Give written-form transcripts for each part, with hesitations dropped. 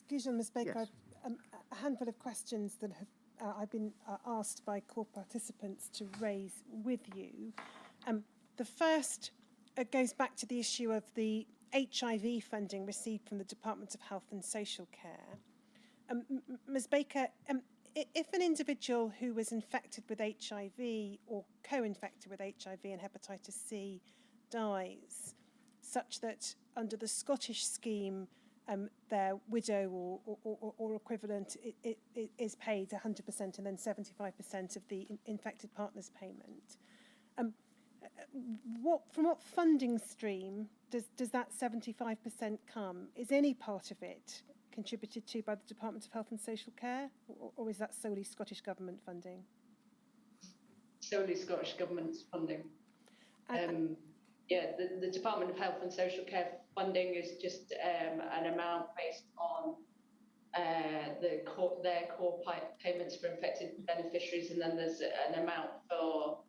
Gougeon, Ms. Baker, Yes. I've, a handful of questions that have I've been asked by core participants to raise with you. The first goes back to the issue of the HIV funding received from the Department of Health and Social Care. Ms. Baker, if an individual who was infected with HIV or co-infected with HIV and hepatitis C dies, such that under the Scottish scheme their widow or equivalent is paid 100% and then 75% of the infected partner's payment. From what funding stream does that 75% come? Is any part of it contributed to by the Department of Health and Social Care, or is that solely Scottish Government funding? Solely Scottish Government funding. Yeah, the Department of Health and Social Care funding is just an amount based on their core payments for infected beneficiaries, and then there's an amount for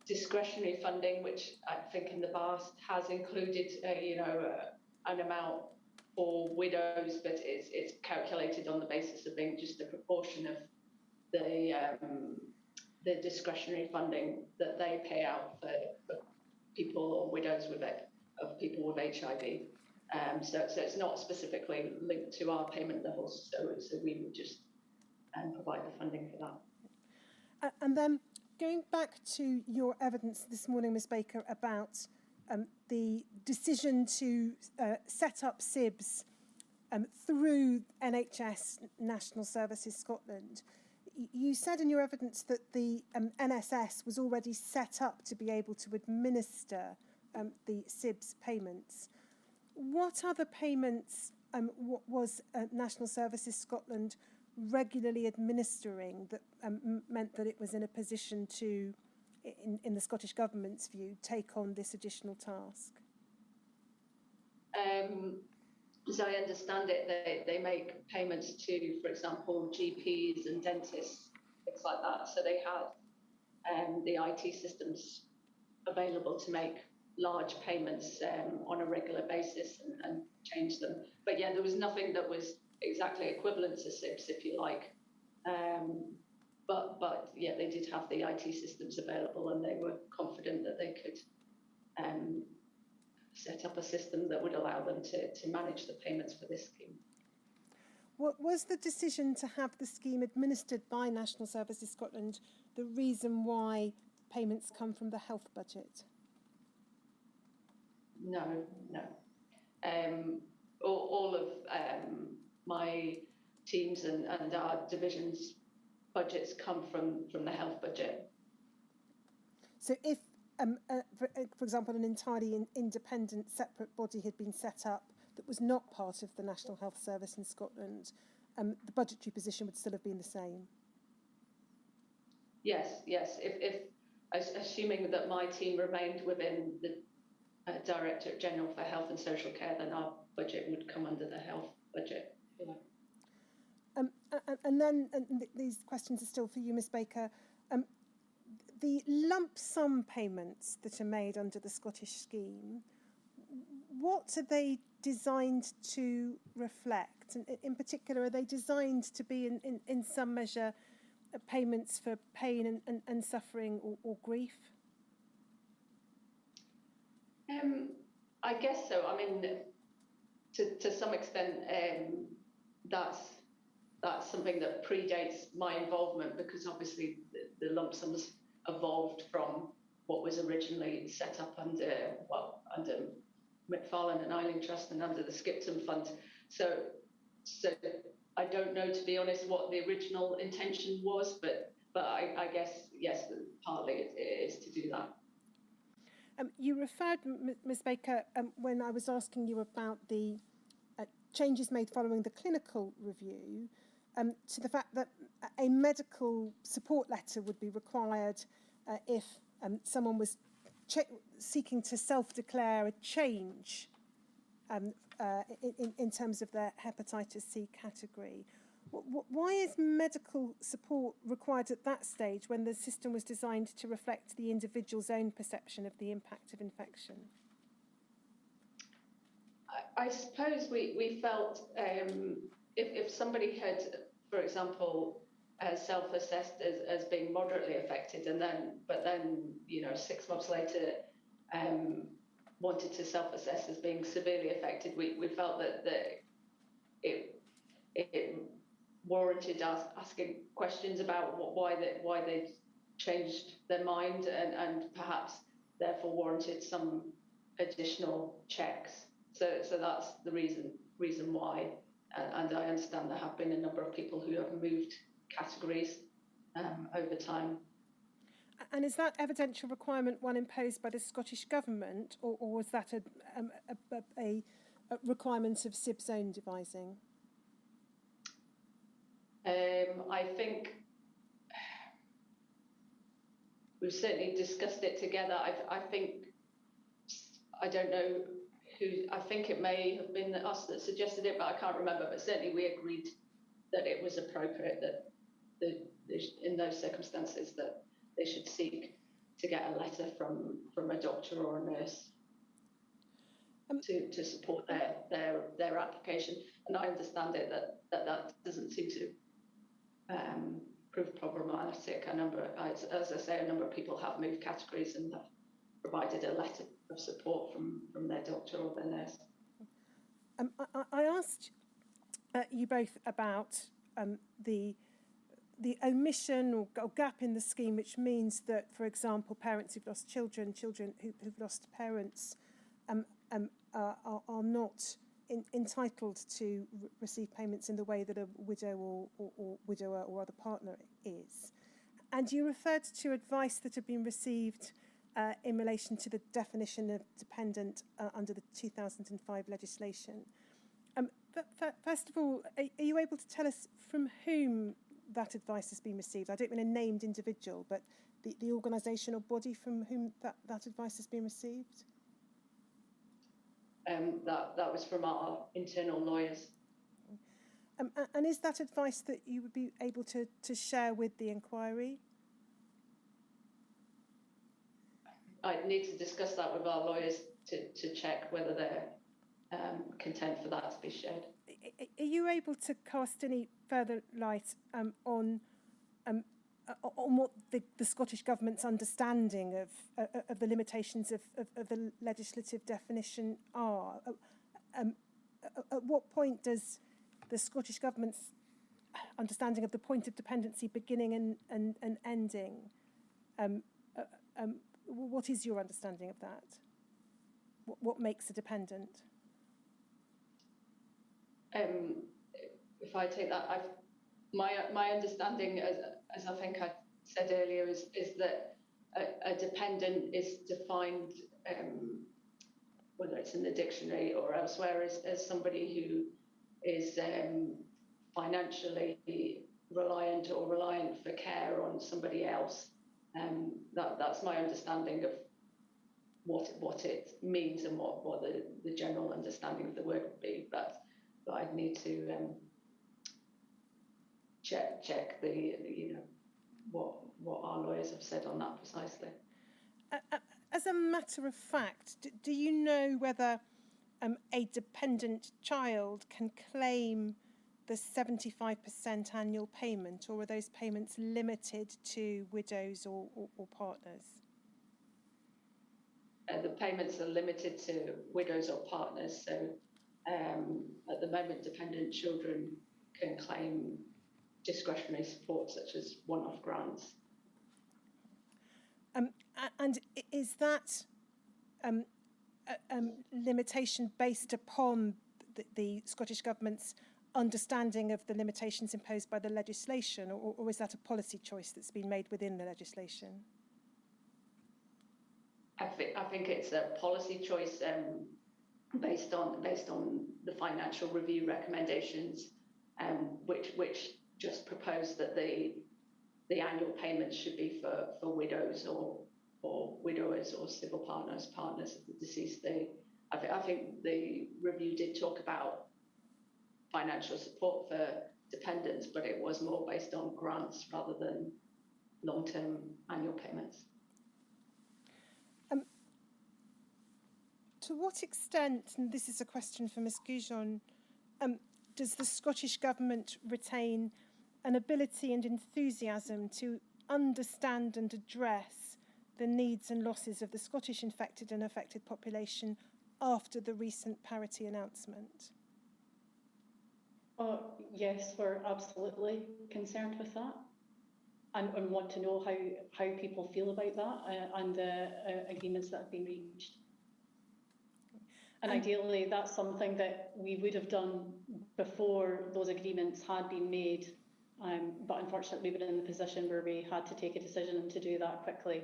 discretionary funding, which I think in the past has included, an amount for widows, but it's calculated on the basis of being just a proportion of the discretionary funding that they pay out for people or widows of people with HIV. So it's not specifically linked to our payment levels, so we would just provide the funding for that. And then going back to your evidence this morning, Ms. Baker, about the decision to set up SIBS through NHS National Services Scotland, you said in your evidence that the NSS was already set up to be able to administer the SIBS payments. What other payments was National Services Scotland regularly administering that meant that it was in a position to, in the Scottish Government's view, take on this additional task? As I understand it, they make payments to, for example, GPs and dentists, things like that. So they have the IT systems available to make large payments on a regular basis and change them. But yeah, there was nothing that was exactly equivalent to SIBS, if you like. But yeah, they did have the IT systems available, and they were confident that they could set up a system that would allow them to manage the payments for this scheme. What was the decision to have the scheme administered by National Services Scotland the reason why payments come from the health budget? No. All of my teams and our divisions' budgets come from the health budget. So if, for example, an entirely independent, separate body had been set up that was not part of the National Health Service in Scotland, the budgetary position would still have been the same? Yes. If assuming that my team remained within the Directorate General for Health and Social Care, then our budget would come under the health budget. Yeah. And then these questions are still for you, Ms. Baker. The lump sum payments that are made under the Scottish scheme, what are they designed to reflect? And in particular, are they designed to be in some measure payments for pain and suffering or grief? I guess so. I mean, to some extent, that's something that predates my involvement, because obviously the lump sums evolved from what was originally set up under McFarlane and Eiling Trust and under the Skipton Fund. So I don't know, to be honest, what the original intention was, but I guess yes, partly it is to do that. You referred, Ms. Baker, when I was asking you about the changes made following the clinical review, to the fact that a medical support letter would be required if someone was seeking to self-declare a change in terms of their hepatitis C category. Why is medical support required at that stage when the system was designed to reflect the individual's own perception of the impact of infection? I suppose we felt if somebody had, for example, self-assessed as being moderately affected, but then 6 months later wanted to self-assess as being severely affected, we felt that it warranted us asking questions about why they changed their mind, and perhaps therefore warranted some additional checks. So that's the reason why. And I understand there have been a number of people who have moved categories over time. And is that evidential requirement one imposed by the Scottish Government, or was that a requirement of SIB's own devising? I think we've certainly discussed it together. I don't know who, I think it may have been us that suggested it, but I can't remember. But certainly we agreed that it was appropriate that in those circumstances that they should seek to get a letter from a doctor or a nurse to support their application. And I understand it that doesn't seem to prove problematic. As I say, a number of people have moved categories and have provided a letter of support from their doctor or their nurse. I asked you both about the omission or gap in the scheme, which means that, for example, parents who've lost children who've lost parents are not entitled to receive payments in the way that a widow or widower or other partner is. And you referred to advice that had been received in relation to the definition of dependent under the 2005 legislation. First of all, are you able to tell us from whom that advice has been received? I don't mean a named individual, but the organisation or body from whom that advice has been received? That was from our internal lawyers. And is that advice that you would be able to share with the inquiry? I'd need to discuss that with our lawyers to check whether they're content for that to be shared. Are you able to cast any further light on what the Scottish Government's understanding of the limitations of the legislative definition are? At what point does the Scottish Government's understanding of the point of dependency beginning and ending? What is your understanding of that? What makes a dependent? If I take that, my understanding, as I think I said earlier, is that a dependent is defined, whether it's in the dictionary or elsewhere, as somebody who is financially reliant or reliant for care on somebody else. That's my understanding of what it means and what the general understanding of the word would be. But I'd need to check what our lawyers have said on that precisely. As a matter of fact, do you know whether a dependent child can claim the 75% annual payment, or are those payments limited to widows or partners? The payments are limited to widows or partners. So at the moment, dependent children can claim discretionary support such as one-off grants. And is that limitation based upon the Scottish Government's understanding of the limitations imposed by the legislation, or is that a policy choice that's been made within the legislation? I think it's a policy choice based on the financial review recommendations, which just propose that the annual payments should be for widows or widowers or civil partners of the deceased. I think the review did talk about financial support for dependents, but it was more based on grants rather than long-term annual payments. To what extent, and this is a question for Ms. Gougeon, does the Scottish Government retain an ability and enthusiasm to understand and address the needs and losses of the Scottish infected and affected population after the recent parity announcement? Yes, we're absolutely concerned with that, and want to know how people feel about that and the agreements that have been reached. And ideally, that's something that we would have done before those agreements had been made. But unfortunately, we were in the position where we had to take a decision to do that quickly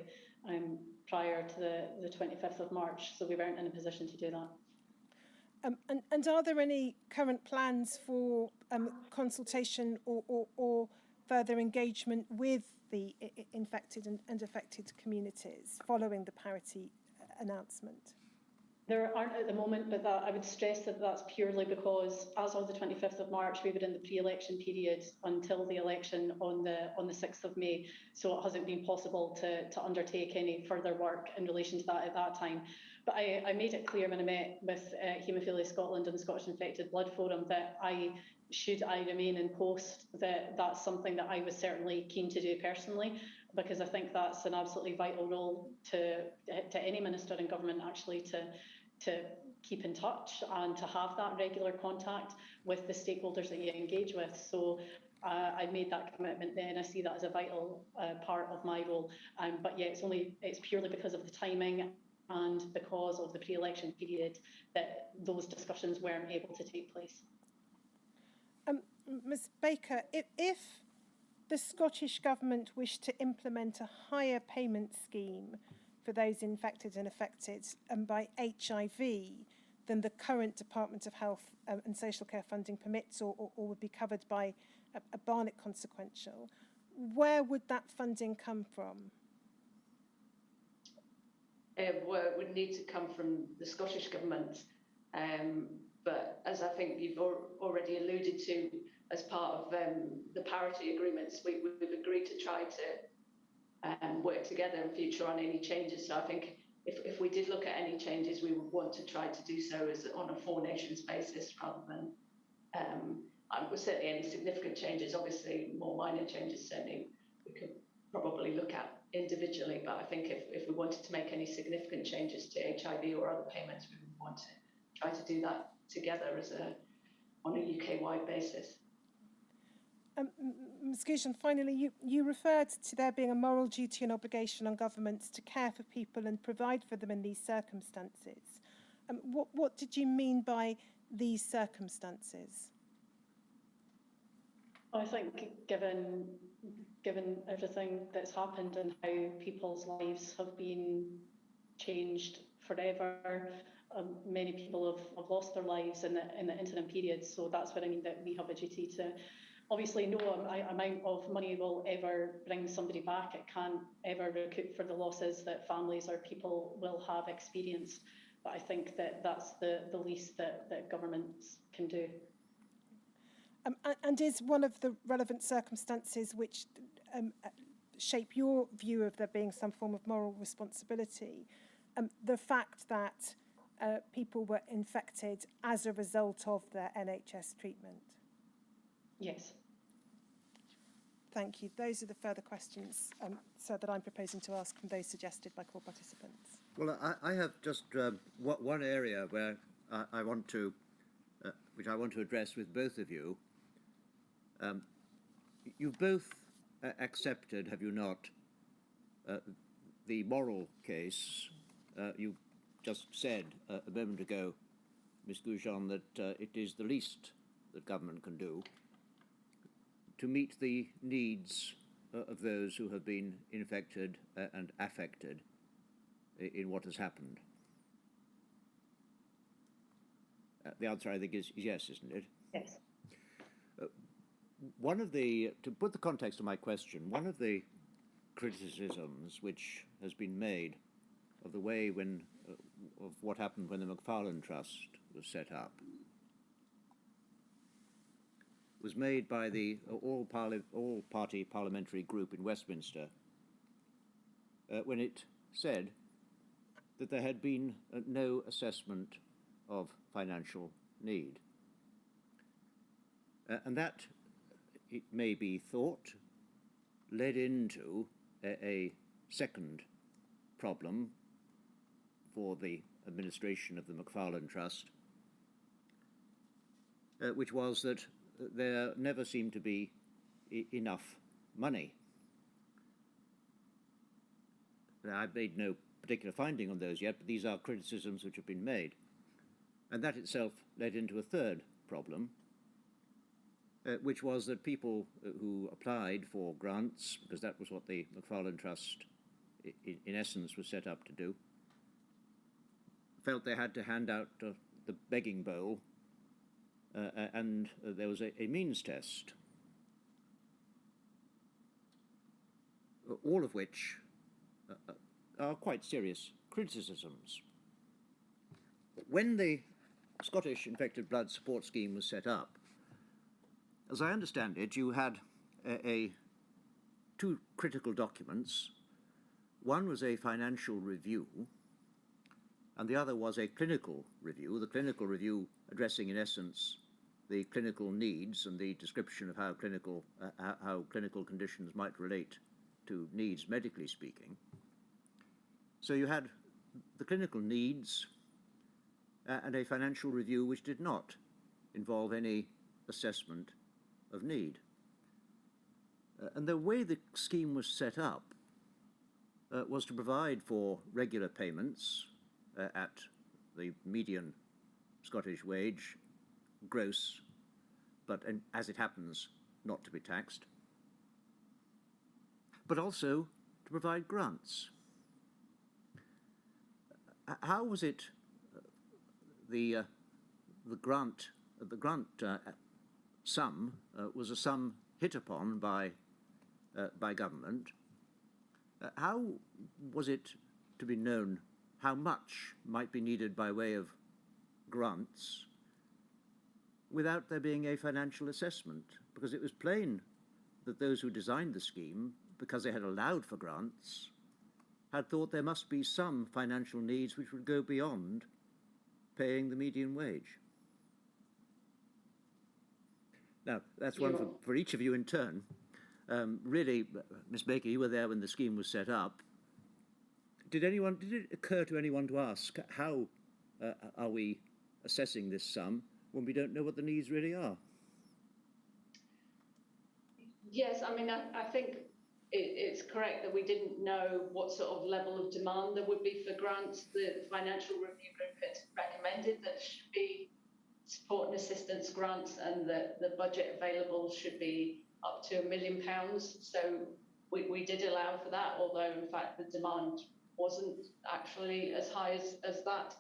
prior to the 25th of March. So we weren't in a position to do that. And are there any current plans for consultation or further engagement with the infected and affected communities following the parity announcement? There aren't at the moment, but I would stress that that's purely because as of the 25th of March, we were in the pre-election period until the election on the 6th of May. So it hasn't been possible to undertake any further work in relation to that at that time. But I made it clear when I met with Haemophilia Scotland and the Scottish Infected Blood Forum that should I remain in post, that's something that I was certainly keen to do personally, because I think that's an absolutely vital role to any minister in government, actually, to keep in touch and to have that regular contact with the stakeholders that you engage with. So I made that commitment then. I see that as a vital part of my role. But yeah, it's purely because of the timing and because of the pre-election period that those discussions weren't able to take place. Ms Baker, if the Scottish Government wished to implement a higher payment scheme for those infected and affected by HIV than the current Department of Health and Social Care funding permits or would be covered by a Barnett consequential, where would that funding come from? Well, it would need to come from the Scottish Government. But as I think you've already alluded to, as part of the parity agreements, we've agreed to try to work together in future on any changes. So I think if we did look at any changes, we would want to try to do so as on a four nations basis rather than certainly any significant changes. Obviously, more minor changes certainly we could probably look at individually. But I think if we wanted to make any significant changes to HIV or other payments, we would want to try to do that together on a UK-wide basis. Ms Gougeon, finally, you referred to there being a moral duty and obligation on governments to care for people and provide for them in these circumstances. What did you mean by these circumstances? I think given everything that's happened and how people's lives have been changed forever, many people have lost their lives in the interim period. So that's what I mean, that we have a duty to. Obviously, no amount of money will ever bring somebody back. It can't ever recoup for the losses that families or people will have experienced. But I think that's the least that governments can do. And is one of the relevant circumstances which shape your view of there being some form of moral responsibility the fact that people were infected as a result of their NHS treatment? Yes. Thank you. Those are the further questions so that I'm proposing to ask from those suggested by core participants. Well, I have just one area where I want to, which I want to address with both of you. You've both accepted, have you not, the moral case. You just said a moment ago, Ms Gougeon, that it is the least that government can do to meet the needs of those who have been infected and affected in what has happened. The answer, I think, is yes, isn't it? Yes. One of the, to put the context of my question, one of the criticisms which has been made of the way of what happened when the Macfarlane Trust was set up was made by the all-party parliamentary group in Westminster when it said that there had been no assessment of financial need. And that, it may be thought, led into a second problem for the administration of the Macfarlane Trust, which was that there never seemed to be enough money. Now, I've made no particular finding on those yet, but these are criticisms which have been made. And that itself led into a third problem, which was that people who applied for grants, because that was what the Macfarlane Trust, in essence, was set up to do, felt they had to hand out the begging bowl, and there was a means test, all of which are quite serious criticisms. When the Scottish Infected Blood Support Scheme was set up, as I understand it, you had two critical documents. One was a financial review, and the other was a clinical review, the clinical review addressing, in essence, the clinical needs and the description of how clinical conditions might relate to needs, medically speaking. So you had the clinical needs and a financial review which did not involve any assessment of need. And the way the scheme was set up was to provide for regular payments at the median Scottish wage, gross, but as it happens, not to be taxed, but also to provide grants. How was it the grant sum was a sum hit upon by government? How was it to be known how much might be needed by way of grants without there being a financial assessment? Because it was plain that those who designed the scheme, because they had allowed for grants, had thought there must be some financial needs which would go beyond paying the median wage. Now, that's one for each of you in turn. Really, Miss Baker, you were there when the scheme was set up. Did it occur to anyone to ask, how are we assessing this sum when we don't know what the needs really are? Yes, I mean, I think it's correct that we didn't know what sort of level of demand there would be for grants. The financial review group had recommended that should be support and assistance grants, and that the budget available should be up to £1 million. So we did allow for that, although in fact the demand wasn't actually as high as that.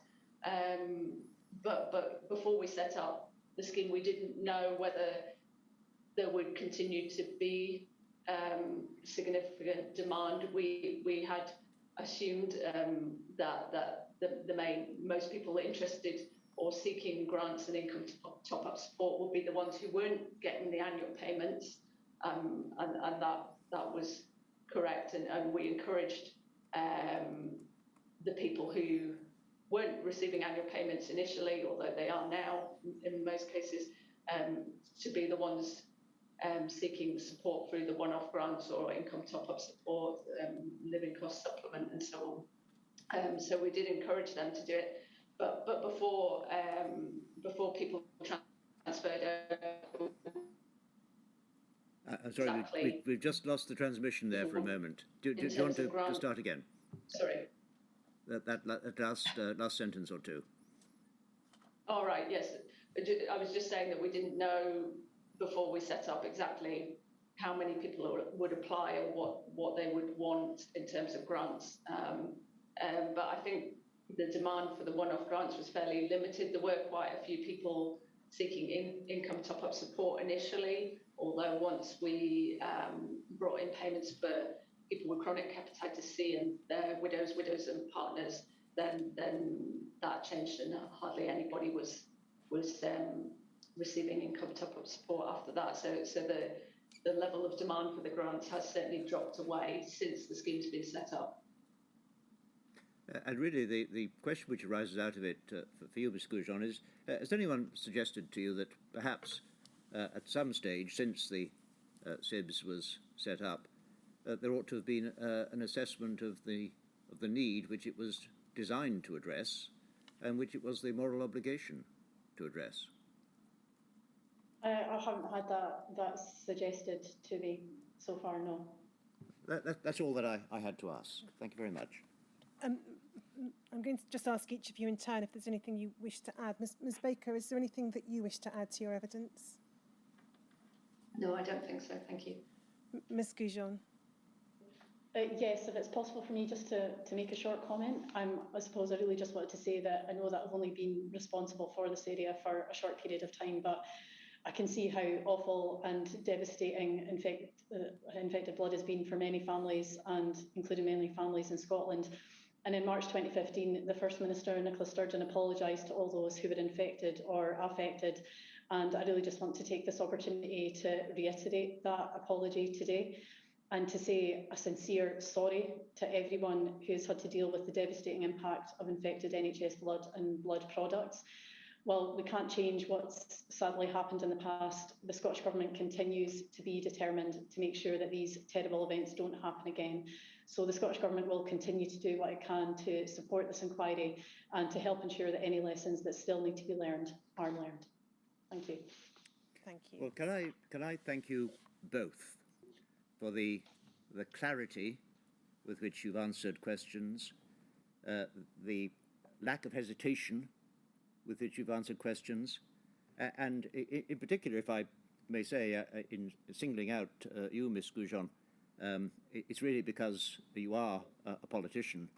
But before we set up the scheme, we didn't know whether there would continue to be significant demand. We had assumed that most people interested or seeking grants and income top-up support would be the ones who weren't getting the annual payments, and that was correct. And we encouraged the people who weren't receiving annual payments initially, although they are now in most cases, to be the ones seeking support through the one-off grants or income top-up support, living cost supplement, and so on. So we did encourage them to do it, but before people transferred over. Sorry, exactly. we've just lost the transmission there for a moment. Do you want to start again? Sorry. That last sentence or two. All right. Yes, I was just saying that we didn't know before we set up exactly how many people would apply or what they would want in terms of grants. But I think the demand for the one-off grants was fairly limited. There were quite a few people seeking income top-up support initially, although once we brought in payments for people with chronic hepatitis C and their widows and partners, then that changed, and hardly anybody was receiving income top-up support after that. So the level of demand for the grants has certainly dropped away since the scheme's been set up. And really, the question which arises out of it for you, Ms. Gougeon, is, has anyone suggested to you that perhaps at some stage since the SIBS was set up, there ought to have been an assessment of the need which it was designed to address and which it was the moral obligation to address. I haven't had that suggested to me so far, no. That's all that I had to ask. Thank you very much. I'm going to just ask each of you in turn if there's anything you wish to add. Ms Baker, is there anything that you wish to add to your evidence? No, I don't think so. Thank you. Ms Gougeon. Yes, if it's possible for me just to make a short comment. I suppose I really just wanted to say that I know that I've only been responsible for this area for a short period of time, but I can see how awful and devastating infected blood has been for many families, and including many families in Scotland. And in March 2015, the First Minister, Nicola Sturgeon, apologised to all those who were infected or affected. And I really just want to take this opportunity to reiterate that apology today and to say a sincere sorry to everyone who's had to deal with the devastating impact of infected NHS blood and blood products. While we can't change what's sadly happened in the past, the Scottish Government continues to be determined to make sure that these terrible events don't happen again. So the Scottish Government will continue to do what it can to support this inquiry and to help ensure that any lessons that still need to be learned are learned. Thank you. Thank you. Well, can I thank you both for the clarity with which you've answered questions, the lack of hesitation with which you've answered questions, and in particular, if I may say, in singling out you, Ms Gougeon, it's really because you are a politician.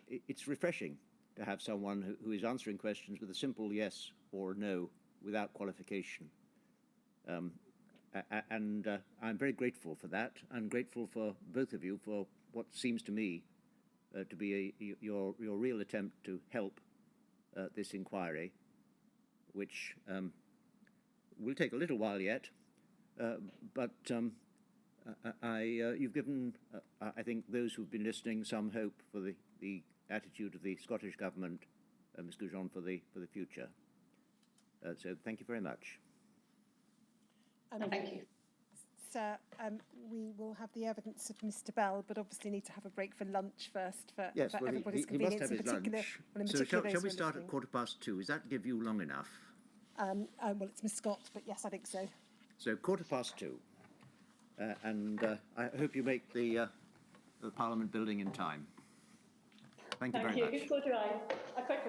It's refreshing to have someone who is answering questions with a simple yes or no without qualification. And I'm very grateful for that. I'm grateful for both of you for what seems to me to be your real attempt to help this inquiry, which will take a little while yet, but you've given, I think, those who've been listening some hope for the attitude of the Scottish Government, Ms Gougeon, for the future. So thank you very much. Thank you. Sir, we will have the evidence of Mr Bell, but obviously need to have a break for lunch first for everybody's he must convenience. have his lunch. So shall we start at 2:15? Does that give you long enough? Well, it's Miss Scott, but yes, I think so. So 2:15, and I hope you make the Parliament building in time. Thank you very much. So do I. A quick